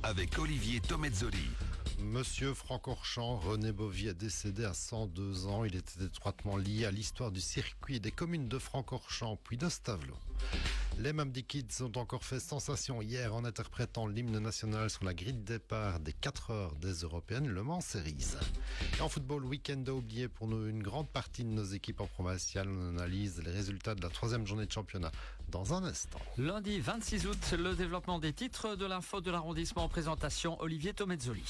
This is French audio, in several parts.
avec Olivier Tomezzoli. Monsieur Francorchamps, René Bovy est décédé à 102 ans. Il était étroitement lié à l'histoire du circuit des communes de Francorchamps puis de Stavelot. Les Mamdi Kids ont encore fait sensation hier en interprétant l'hymne national sur la grille de départ des 4 heures des Européennes Le Mans Series. Et en football, week-end à oublier pour nous une grande partie de nos équipes en provincial. On analyse les résultats de la 3e journée de championnat dans un instant. Lundi 26 août, le développement des titres de l'info de l'arrondissement en présentation, Olivier Tomezzoli.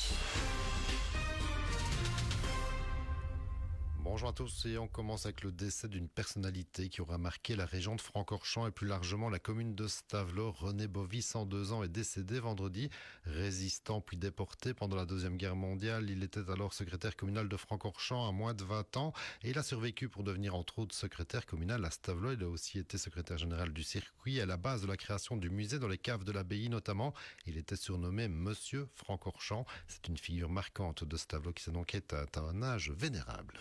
Bonjour à tous et on commence avec le décès d'une personnalité qui aura marqué la région de Francorchamps et plus largement la commune de Stavelot. René Bovy, 102 ans, est décédé vendredi. Résistant puis déporté pendant la Deuxième Guerre mondiale, il était alors secrétaire communal de Francorchamps à moins de 20 ans et il a survécu pour devenir entre autres secrétaire communal à Stavelot. Il a aussi été secrétaire général du circuit à la base de la création du musée dans les caves de l'abbaye notamment. Il était surnommé Monsieur Francorchamps. C'est une figure marquante de Stavelot qui s'est donc éteint à un âge vénérable.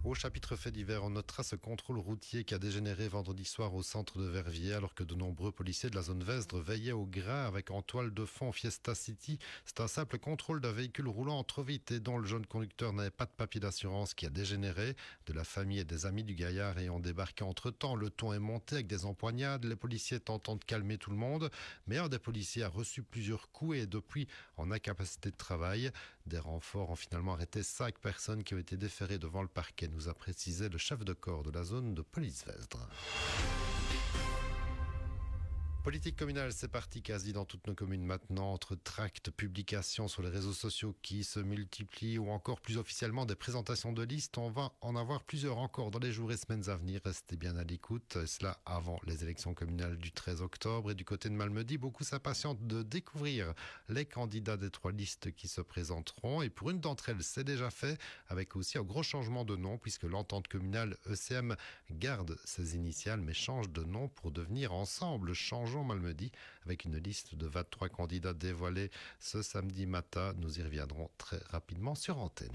Au chapitre fait divers, on notera ce contrôle routier qui a dégénéré vendredi soir au centre de Verviers alors que de nombreux policiers de la zone Vesdre veillaient au grain avec en toile de fond Fiesta City. C'est un simple contrôle d'un véhicule roulant trop vite et dont le jeune conducteur n'avait pas de papier d'assurance qui a dégénéré. De la famille et des amis du gaillard ayant débarqué entre-temps, le ton est monté avec des empoignades, les policiers tentant de calmer tout le monde. Mais un des policiers a reçu plusieurs coups et est depuis en incapacité de travail. Des renforts ont finalement arrêté 5 personnes qui ont été déférées devant le parquet, nous a précisé le chef de corps de la zone de police Vesdre. Politique communale, c'est parti quasi dans toutes nos communes maintenant, entre tracts, publications sur les réseaux sociaux qui se multiplient ou encore plus officiellement des présentations de listes. On va en avoir plusieurs encore dans les jours et semaines à venir. Restez bien à l'écoute. Et cela avant les élections communales du 13 octobre. Et du côté de Malmedy, beaucoup s'impatientent de découvrir les candidats des 3 listes qui se présenteront. Et pour une d'entre elles, c'est déjà fait, avec aussi un gros changement de nom puisque l'entente communale ECM garde ses initiales mais change de nom pour devenir Ensemble. Changeons Malmedy avec une liste de 23 candidats dévoilés ce samedi matin. Nous y reviendrons très rapidement sur antenne.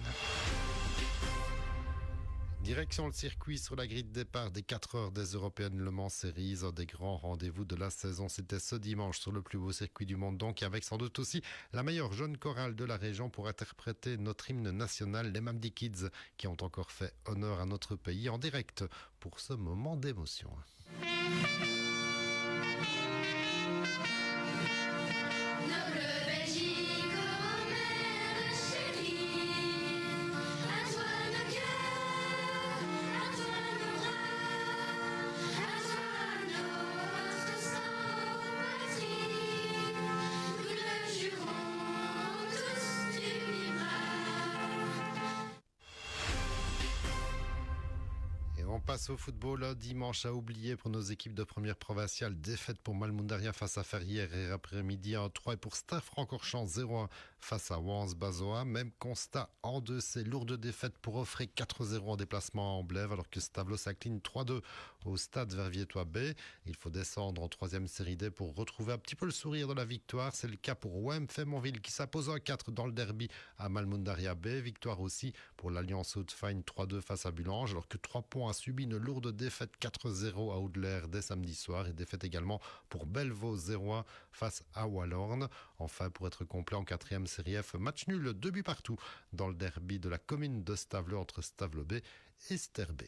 Direction le circuit sur la grille de départ des 4 heures des Européennes Le Mans Series, un des grands rendez-vous de la saison. C'était ce dimanche sur le plus beau circuit du monde, donc avec sans doute aussi la meilleure jeune chorale de la région pour interpréter notre hymne national, les Mamdi Kids, qui ont encore fait honneur à notre pays en direct pour ce moment d'émotion. On passe au football. Dimanche à oublier pour nos équipes de première provinciale. Défaite pour Malmundaria face à Ferrières et après-midi 1-3 et pour Stade Francorchamps 0-1 face à Wans Bazoa. Même constat en 2C. Lourde défaite pour Offray 4-0 en déplacement à Amblève alors que Stavelot s'incline 3-2 au stade Verviers-Tois B. Il faut descendre en 3e série D pour retrouver un petit peu le sourire de la victoire. C'est le cas pour OM Fémonville qui s'impose 1-4 dans le derby à Malmundaria B. Victoire aussi pour l'Alliance Haute-Fagne 3-2 face à Bulange alors que 3 points a subi une lourde défaite 4-0 à Audelaire dès samedi soir et défaite également pour Bellevaux 0-1 face à Wallorn. Enfin, pour être complet en 4e série F, match nul, 2 buts partout dans le derby de la commune de Stavelot entre Stavelot B et Ster-B.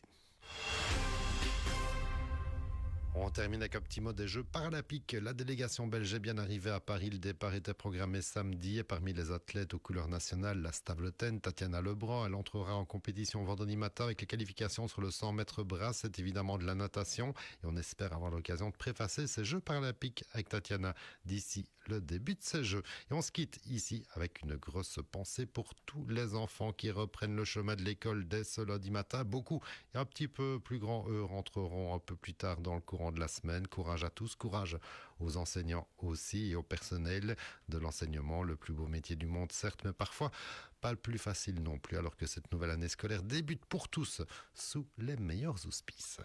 On termine avec un petit mot des Jeux paralympiques. La délégation belge est bien arrivée à Paris. Le départ était programmé samedi et parmi les athlètes aux couleurs nationales, la Stavelotaine Tatiana Lebrun. Elle entrera en compétition vendredi matin avec les qualifications sur le 100 mètres bras. C'est évidemment de la natation et on espère avoir l'occasion de préfacer ces Jeux paralympiques avec Tatiana d'ici le début de ces Jeux. Et on se quitte ici avec une grosse pensée pour tous les enfants qui reprennent le chemin de l'école dès ce lundi matin. Beaucoup et un petit peu plus grands, eux, rentreront un peu plus tard dans le courant de la semaine. Courage à tous, courage aux enseignants aussi et au personnel de l'enseignement, le plus beau métier du monde certes, mais parfois pas le plus facile non plus, alors que cette nouvelle année scolaire débute pour tous sous les meilleurs auspices.